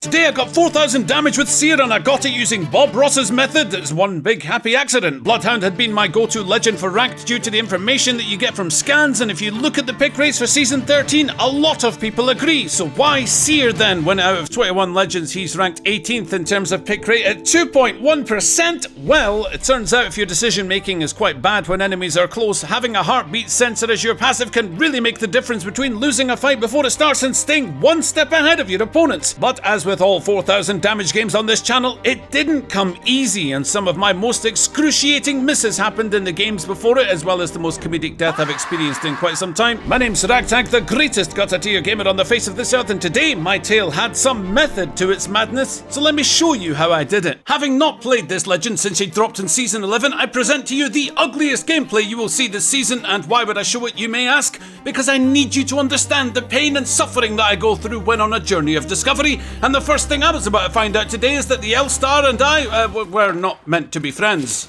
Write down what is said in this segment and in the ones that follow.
Today I got 4,000 damage with Seer and I got it using Bob Ross's method. It's one big happy accident. Bloodhound had been my go-to legend for ranked due to the information that you get from scans, and if you look at the pick rates for Season 13, a lot of people agree. So why Seer then, when out of 21 legends he's ranked 18th in terms of pick rate at 2.1%? Well, it turns out if your decision making is quite bad when enemies are close, having a heartbeat sensor as your passive can really make the difference between losing a fight before it starts and staying one step ahead of your opponents. But as with all 4,000 damage games on this channel, it didn't come easy, and some of my most excruciating misses happened in the games before it, as well as the most comedic death I've experienced in quite some time. My name's Ragtag, the greatest gutter-tier gamer on the face of this earth, and today my tale had some method to its madness, so let me show you how I did it. Having not played this legend since it dropped in Season 11, I present to you the ugliest gameplay you will see this season. And why would I show it, you may ask? Because I need you to understand the pain and suffering that I go through when on a journey of discovery, and the first thing I was about to find out today is that the L-Star and I were not meant to be friends.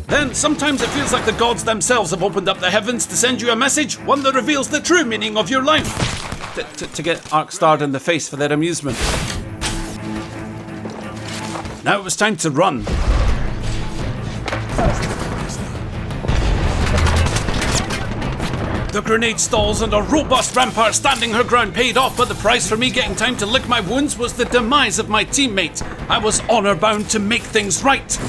Then, sometimes it feels like the gods themselves have opened up the heavens to send you a message, one that reveals the true meaning of your life. To get arc-starred in the face for their amusement. Now it was time to run. The grenade stalls and a robust rampart standing her ground paid off, but the price for me getting time to lick my wounds was the demise of my teammate. I was honor bound to make things right.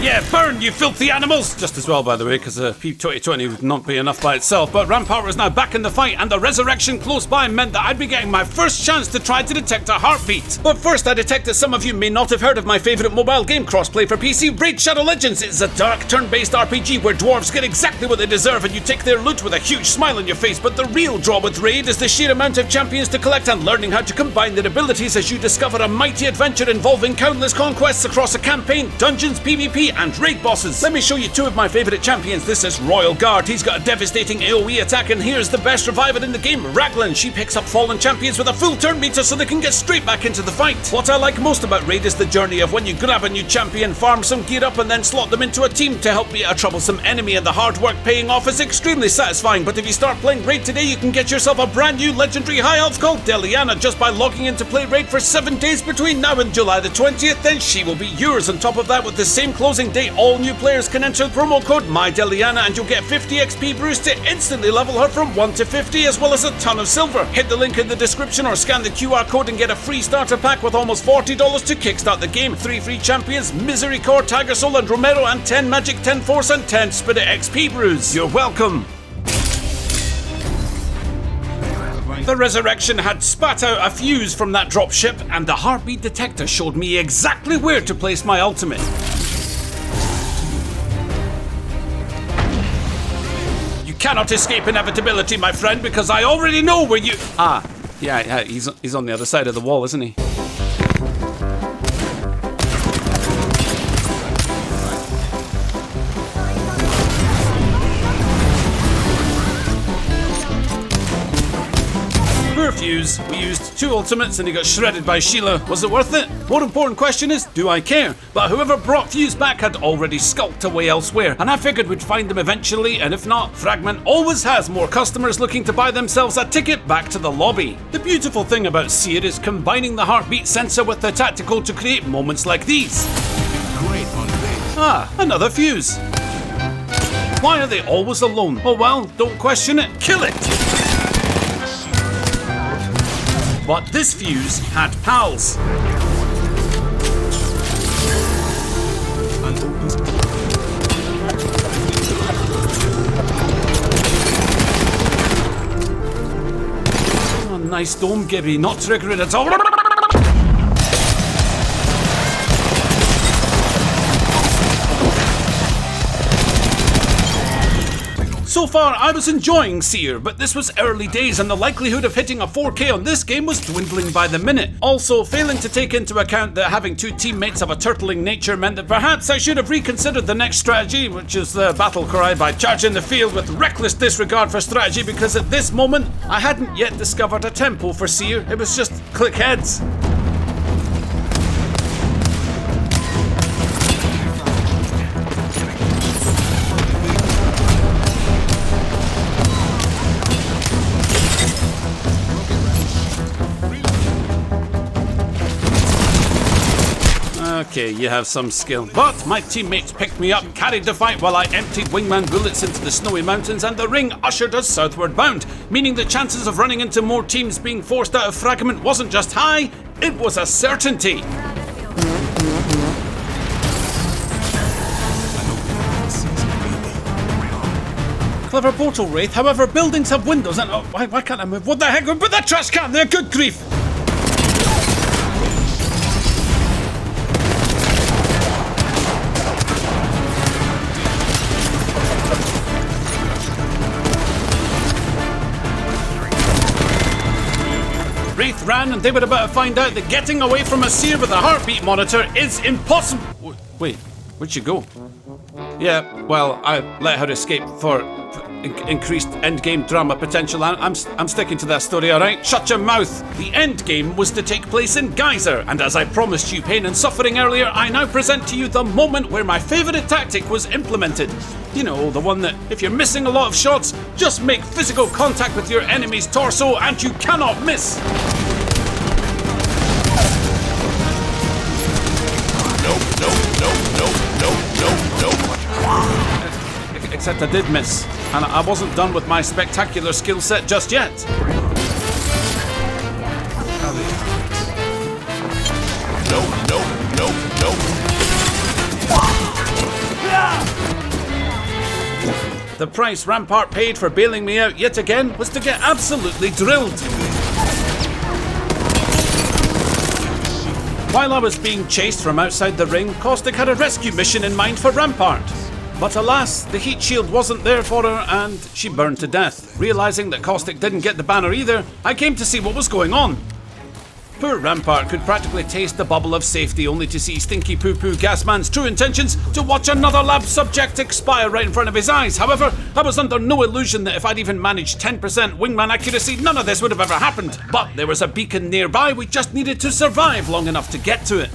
Yeah, burn, you filthy animals! Just as well, by the way, because P2020 would not be enough by itself. But Rampart was now back in the fight, and the resurrection close by meant that I'd be getting my first chance to try to detect a heartbeat. But first, I detect that some of you may not have heard of my favourite mobile game crossplay for PC, Raid Shadow Legends. It's a dark, turn-based RPG where dwarves get exactly what they deserve and you take their loot with a huge smile on your face. But the real draw with Raid is the sheer amount of champions to collect and learning how to combine their abilities as you discover a mighty adventure involving countless conquests across a campaign, dungeons, PvP, and raid bosses. Let me show you two of my favourite champions. This is Royal Guard. He's got a devastating AoE attack, and here's the best reviver in the game, Raglan. She picks up fallen champions with a full turn meter so they can get straight back into the fight. What I like most about Raid is the journey of when you grab a new champion, farm some gear up, and then slot them into a team to help beat a troublesome enemy, and the hard work paying off is extremely satisfying. But if you start playing Raid today, you can get yourself a brand new legendary high elf called Deliana just by logging in to play Raid for 7 days between now and July the 20th. Then she will be yours. On top of that, with the same closing date, all new players can enter the promo code MyDeliana and you'll get 50 XP boost to instantly level her from 1 to 50, as well as a ton of silver. Hit the link in the description or scan the QR code and get a free starter pack with almost $40 to kickstart the game. 3 free champions, Misery Core, Tiger Soul and Romero, and 10 Magic, 10 Force and 10 Spirit XP brews. You're welcome. The resurrection had spat out a fuse from that dropship, and the heartbeat detector showed me exactly where to place my ultimate. You cannot escape inevitability, my friend, because I already know where you... Yeah, he's on the other side of the wall, isn't he? Fuse. We used 2 ultimates and he got shredded by Sheila. Was it worth it? More important question is, do I care? But whoever brought Fuse back had already skulked away elsewhere, and I figured we'd find them eventually, and if not, Fragment always has more customers looking to buy themselves a ticket back to the lobby. The beautiful thing about Seer is combining the heartbeat sensor with the tactical to create moments like these. Great on base. Another Fuse. Why are they always alone? Oh well, don't question it, kill it! But this Fuse had pals. Oh, nice dome, Gibby. Not triggering at all. So far, I was enjoying Seer, but this was early days and the likelihood of hitting a 4K on this game was dwindling by the minute. Also, failing to take into account that having 2 teammates of a turtling nature meant that perhaps I should have reconsidered the next strategy, which is the battle cry by charging the field with reckless disregard for strategy, because at this moment, I hadn't yet discovered a tempo for Seer. It was just click heads. Okay, you have some skill. But my teammates picked me up, carried the fight while I emptied wingman bullets into the snowy mountains, and the ring ushered us southward bound, meaning the chances of running into more teams being forced out of fragment wasn't just high, it was a certainty. Clever portal wraith, however, buildings have windows and... Oh, why can't I move? What the heck? Put that trash can there, good grief! Wraith ran and they were about to find out that getting away from a Seer with a heartbeat monitor is impossible. Wait, where'd she go? Yeah, well, I let her escape for increased endgame drama potential. I'm sticking to that story, alright? Shut your mouth! The endgame was to take place in Geyser, and as I promised you pain and suffering earlier, I now present to you the moment where my favourite tactic was implemented. You know, the one that, if you're missing a lot of shots, just make physical contact with your enemy's torso and you cannot miss! Except I did miss, and I wasn't done with my spectacular skill set just yet. The price Rampart paid for bailing me out yet again was to get absolutely drilled. While I was being chased from outside the ring, Caustic had a rescue mission in mind for Rampart. But alas, the heat shield wasn't there for her and she burned to death. Realising that Caustic didn't get the banner either, I came to see what was going on. Poor Rampart could practically taste the bubble of safety only to see Stinky Poo Poo Gasman's true intentions to watch another lab subject expire right in front of his eyes. However, I was under no illusion that if I'd even managed 10% wingman accuracy, none of this would have ever happened. But there was a beacon nearby, we just needed to survive long enough to get to it.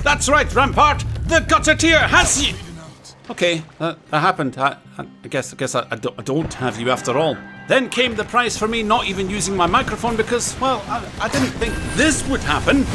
That's right, Rampart! The gutter tier has you! Okay, that happened. I guess I don't have you after all. Then came the price for me not even using my microphone because, well, I didn't think this would happen.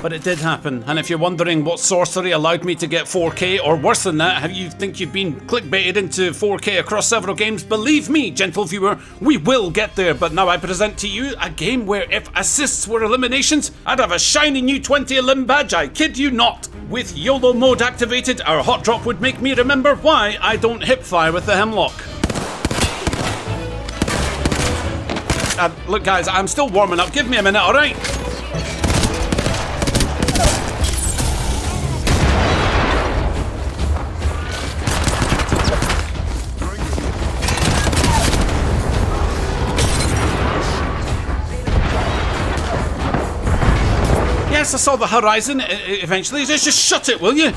But it did happen, and if you're wondering what sorcery allowed me to get 4K, or worse than that, have you think you've been clickbaited into 4K across several games, believe me, gentle viewer, we will get there. But now I present to you a game where if assists were eliminations, I'd have a shiny new 20 elim badge, I kid you not. With YOLO mode activated, our hot drop would make me remember why I don't hipfire with the hemlock. Look guys, I'm still warming up, give me a minute, alright? Yes, I saw the horizon eventually. Just shut it, will you?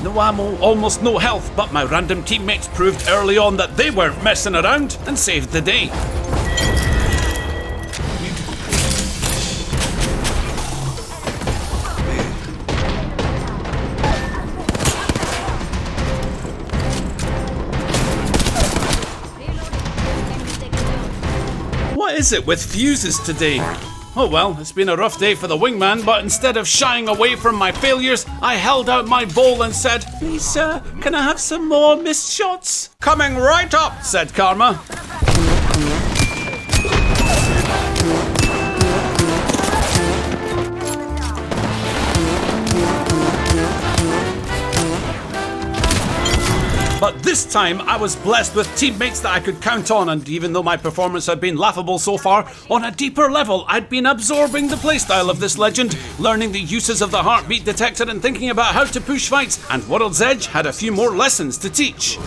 No ammo, almost no health, but my random teammates proved early on that they weren't messing around and saved the day. What is it with fuses today? Oh well, it's been a rough day for the wingman, but instead of shying away from my failures, I held out my bowl and said, "Please sir, can I have some more missed shots?" "Coming right up," said Karma. But this time I was blessed with teammates that I could count on, and even though my performance had been laughable so far, on a deeper level I'd been absorbing the playstyle of this legend, learning the uses of the heartbeat detector and thinking about how to push fights, and World's Edge had a few more lessons to teach.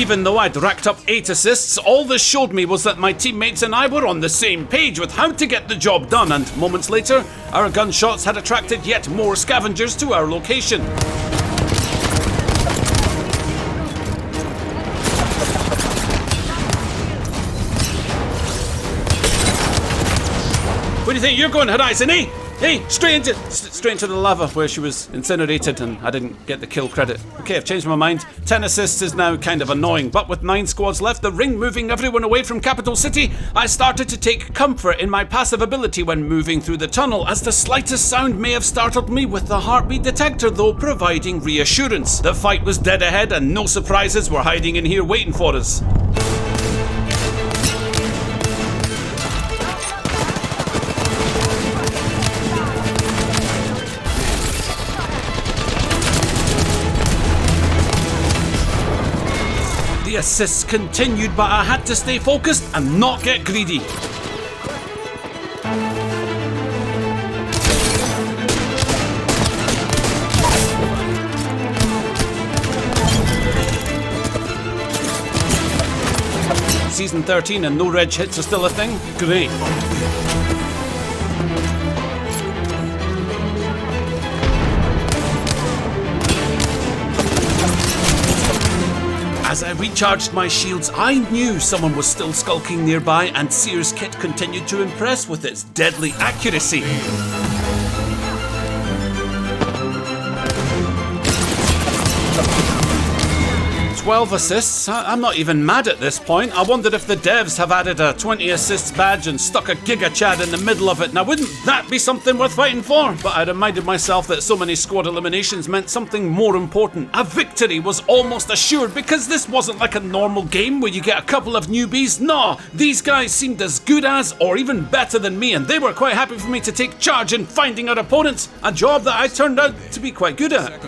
Even though I'd racked up 8 assists, all this showed me was that my teammates and I were on the same page with how to get the job done, and moments later, our gunshots had attracted yet more scavengers to our location. Where do you think you're going, Horizon, eh? Hey, straight into the lava where she was incinerated, and I didn't get the kill credit. Okay, I've changed my mind. 10 assists is now kind of annoying, but with 9 squads left, the ring moving everyone away from Capital City, I started to take comfort in my passive ability when moving through the tunnel, as the slightest sound may have startled me, with the heartbeat detector though providing reassurance. The fight was dead ahead and no surprises were hiding in here waiting for us. The assists continued, but I had to stay focused and not get greedy. Season 13 and no reg hits are still a thing? Great. As I recharged my shields, I knew someone was still skulking nearby, and Seer's kit continued to impress with its deadly accuracy. 12 assists? I'm not even mad at this point. I wondered if the devs have added a 20 assists badge and stuck a Giga Chad in the middle of it. Now, wouldn't that be something worth fighting for? But I reminded myself that so many squad eliminations meant something more important. A victory was almost assured, because this wasn't like a normal game where you get a couple of newbies. No, these guys seemed as good as, or even better than me, and they were quite happy for me to take charge in finding our opponents, a job that I turned out to be quite good at.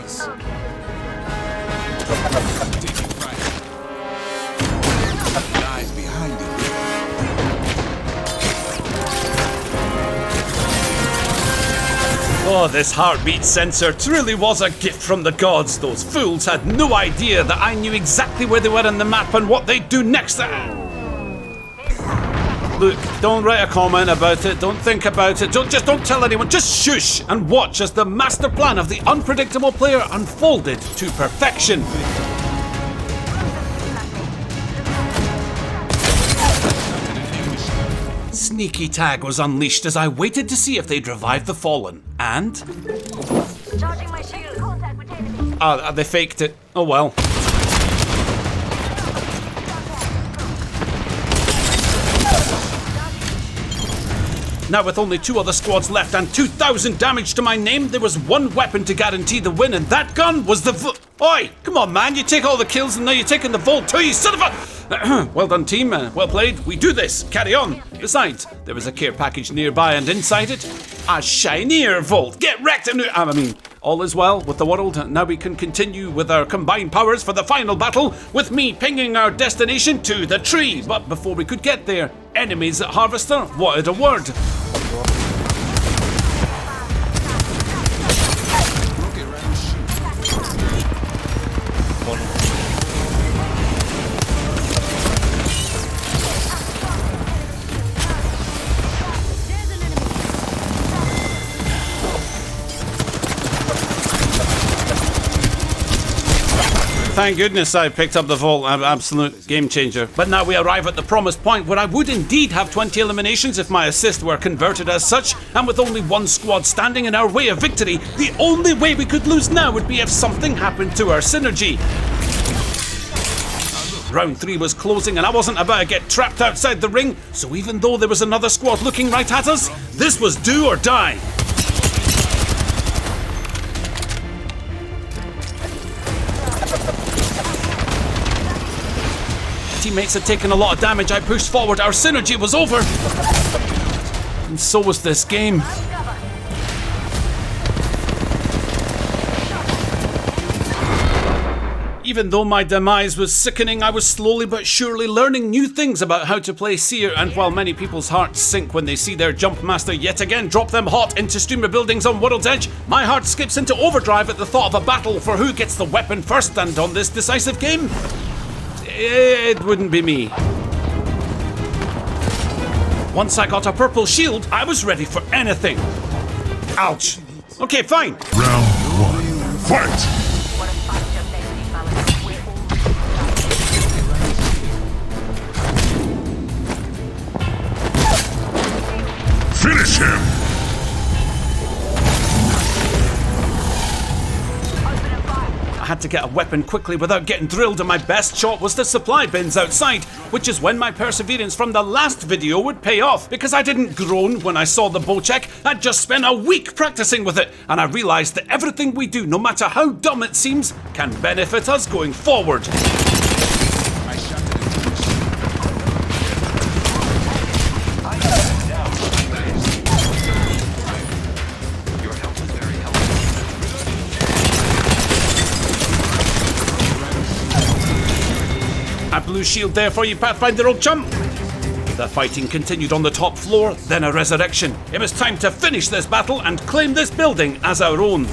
Oh, this heartbeat sensor truly was a gift from the gods. Those fools had no idea that I knew exactly where they were on the map and what they'd do next. Look, don't write a comment about it, don't think about it, don't tell anyone, just shush and watch as the master plan of the unpredictable player unfolded to perfection. Sneaky tag was unleashed as I waited to see if they'd revive the fallen, and... Charging my shield. Contact with enemy. They faked it. Oh well. Now, with only 2 other squads left and 2,000 damage to my name, there was one weapon to guarantee the win, and that gun was the Oi! Come on, man, you take all the kills and now you're taking the vault too, you son of a... Well done, team. Well played. We do this. Carry on. Besides, there was a care package nearby, and inside it, a shinier vault. Get wrecked! I mean, all is well with the world. Now we can continue with our combined powers for the final battle, with me pinging our destination to the tree. But before we could get there, enemies at Harvester wanted a word. Thank goodness I picked up the vault. Absolute game changer. But now we arrive at the promised point where I would indeed have 20 eliminations if my assist were converted as such, and with only 1 squad standing in our way of victory, the only way we could lose now would be if something happened to our synergy. Round 3 was closing and I wasn't about to get trapped outside the ring, so even though there was another squad looking right at us, this was do or die. Teammates had taken a lot of damage. I pushed forward. Our synergy was over. And so was this game. Even though my demise was sickening, I was slowly but surely learning new things about how to play Seer, and while many people's hearts sink when they see their jump master yet again drop them hot into streamer buildings on World's Edge, my heart skips into overdrive at the thought of a battle for who gets the weapon first, and on this decisive game, it wouldn't be me. Once I got a purple shield, I was ready for anything. Ouch. Okay, fine. Round 1. Fight! Finish him! I had to get a weapon quickly without getting drilled, and my best shot was the supply bins outside, which is when my perseverance from the last video would pay off, because I didn't groan when I saw the bow check. I'd just spent a week practicing with it, and I realised that everything we do, no matter how dumb it seems, can benefit us going forward. A blue shield there for you, Pathfinder, old chum. The fighting continued on the top floor, then a resurrection. It was time to finish this battle and claim this building as our own.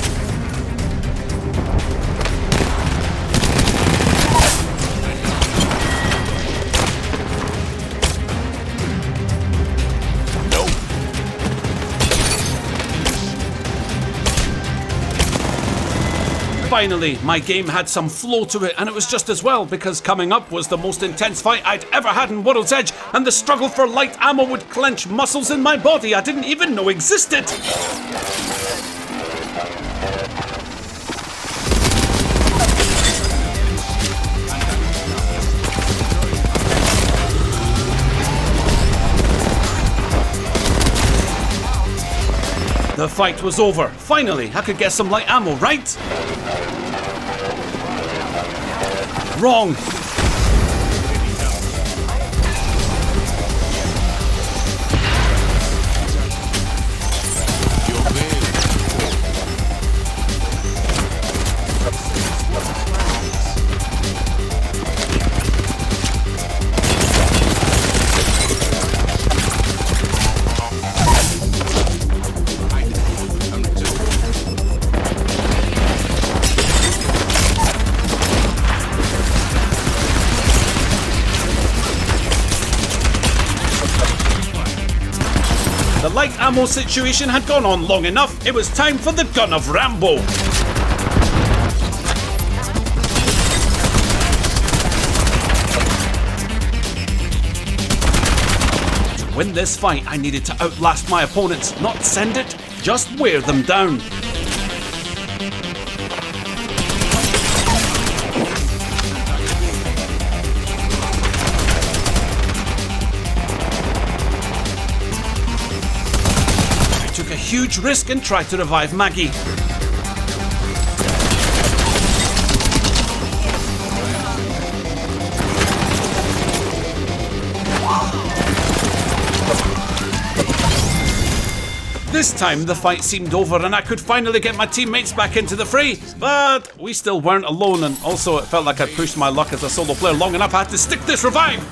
Finally, my game had some flow to it, and it was just as well, because coming up was the most intense fight I'd ever had in World's Edge, and the struggle for light ammo would clench muscles in my body I didn't even know existed. The fight was over. Finally, I could get some light ammo, right? Wrong. The light ammo situation had gone on long enough. It was time for the gun of Rambo. To win this fight, I needed to outlast my opponents, not send it, just wear them down. Took a huge risk and tried to revive Maggie. This time the fight seemed over and I could finally get my teammates back into the fray, but we still weren't alone, and also it felt like I'd pushed my luck as a solo player long enough I had to stick this revive.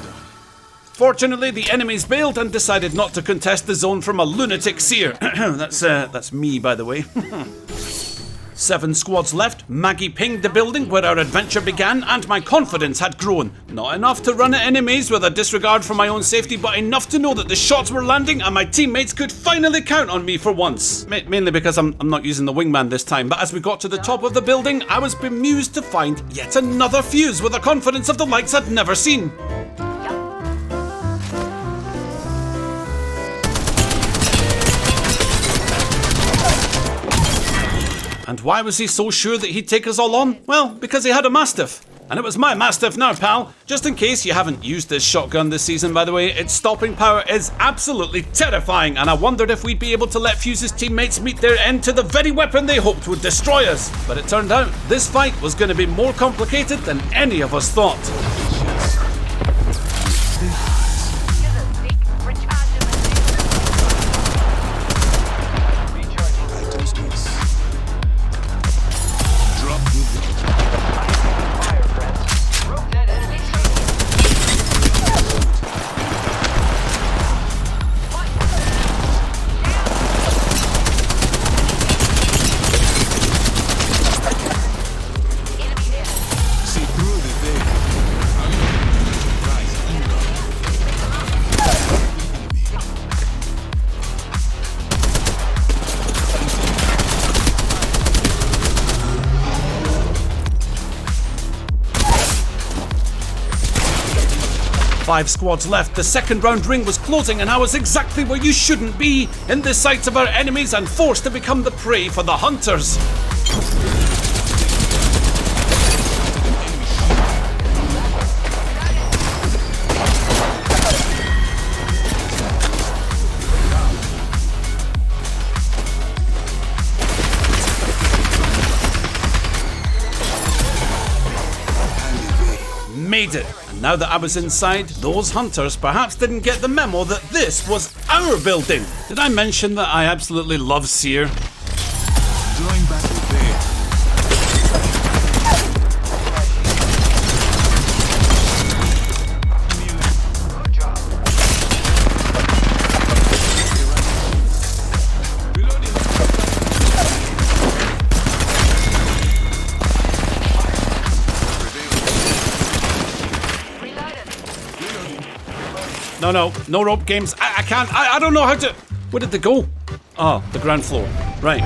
Fortunately, the enemies bailed and decided not to contest the zone from a lunatic Seer. That's me, by the way. 7 squads left. Maggie pinged the building where our adventure began, and my confidence had grown. Not enough to run at enemies with a disregard for my own safety, but enough to know that the shots were landing and my teammates could finally count on me for once. Mainly because I'm not using the wingman this time, but as we got to the top of the building, I was bemused to find yet another fuse with a confidence of the likes I'd never seen. And why was he so sure that he'd take us all on? Well, because he had a Mastiff. And it was my Mastiff now, pal. Just in case you haven't used this shotgun this season, by the way, its stopping power is absolutely terrifying, and I wondered if we'd be able to let Fuse's teammates meet their end to the very weapon they hoped would destroy us. But it turned out this fight was going to be more complicated than any of us thought. Five squads left, the second round ring was closing, and I was exactly where you shouldn't be, in the sights of our enemies and forced to become the prey for the hunters. 'Made it. And now that I was inside, those hunters perhaps didn't get the memo that this was our building. Did I mention that I absolutely love Seer? Drawing back the bed. No rope games. I can't. I don't know how to. Where did they go? Oh, the ground floor. Right.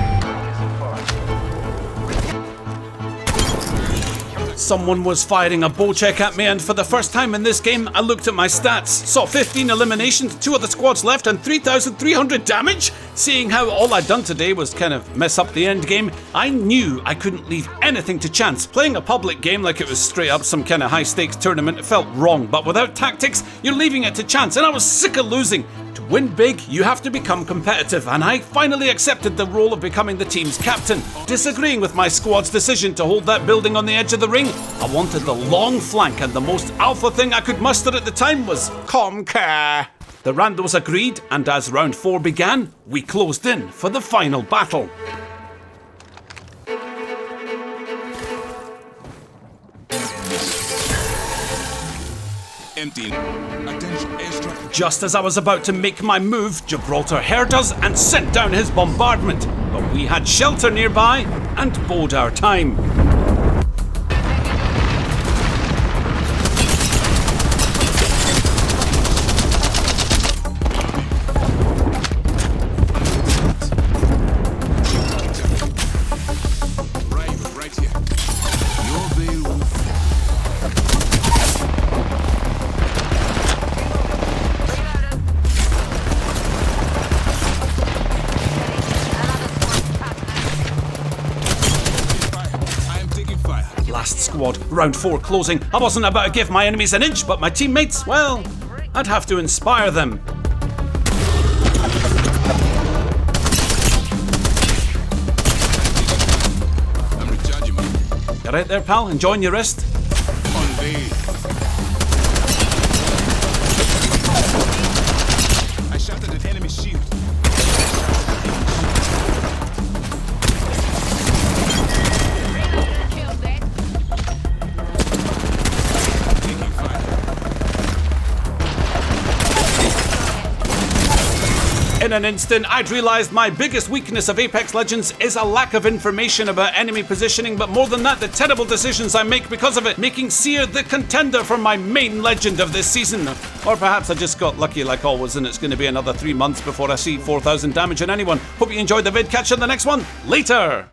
Someone was firing a bow check at me, and for the first time in this game, I looked at my stats. Saw 15 eliminations, 2 of the squads left, and 3,300 damage. Seeing how all I'd done today was kind of mess up the end game, I knew I couldn't leave anything to chance. Playing a public game like it was straight up some kind of high stakes tournament felt wrong, but without tactics, you're leaving it to chance, and I was sick of losing. To win big, you have to become competitive, and I finally accepted the role of becoming the team's captain. Disagreeing with my squad's decision to hold that building on the edge of the ring, I wanted the long flank, and the most alpha thing I could muster at the time was Comcare. The randos agreed, and as round 4 began, we closed in for the final battle. Empty. Attention, airstrike. Just as I was about to make my move, Gibraltar heard us and sent down his bombardment. But we had shelter nearby and bode our time. Right here. Your veil will Last squad, round 4 closing. I wasn't about to give my enemies an inch, but my teammates, well, I'd have to inspire them. I'm recharging my You right there, pal? Enjoying your rest? on veil. I shot at an enemy shield. In an instant, I'd realised my biggest weakness of Apex Legends is a lack of information about enemy positioning, but more than that, the terrible decisions I make because of it, making Seer the contender for my main legend of this season. Or perhaps I just got lucky like always, and it's going to be another 3 months before I see 4,000 damage on anyone. Hope you enjoyed the vid. Catch you in the next one. Later!